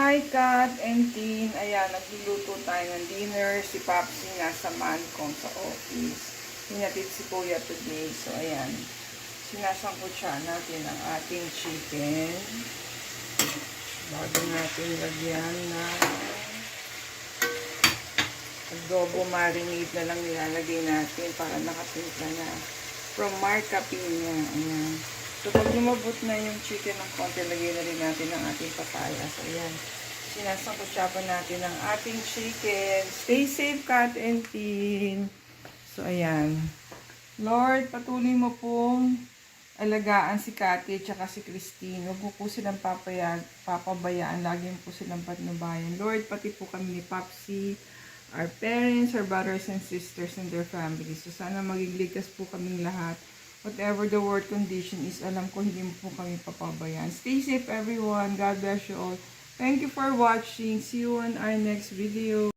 Hi, Kat and Tin. Ayan, nagluluto tayo ng dinner. Si Papsi nasa Mancom sa office. Hinatid si Kuya today. So, ayan. Sinasangkutsa natin ang ating chicken. Bago natin lagyan na adobo marinade na lang nilalagay natin para nakatimpla na. From Marca Pina. Ayan. So, pag lumabot na yung chicken ng konti, lagay na rin natin ang ating papaya. So, ayan. Sinasangkutsa pa natin ang ating chicken. Stay safe, Kat and Tin. So, ayan. Lord, patuloy mo pong alagaan si Kati at si Christine. Huwag mo po silang papabayaan. Lagi mo po silang patnubayan. Lord, pati po kami ni Papsi, our parents, our brothers and sisters and their families. So, sana maging ligtas po kaming lahat. Whatever the world condition is, alam ko hindi mo po kami papabayaan. Stay safe, everyone. God bless you all. Thank you for watching. See you on our next video.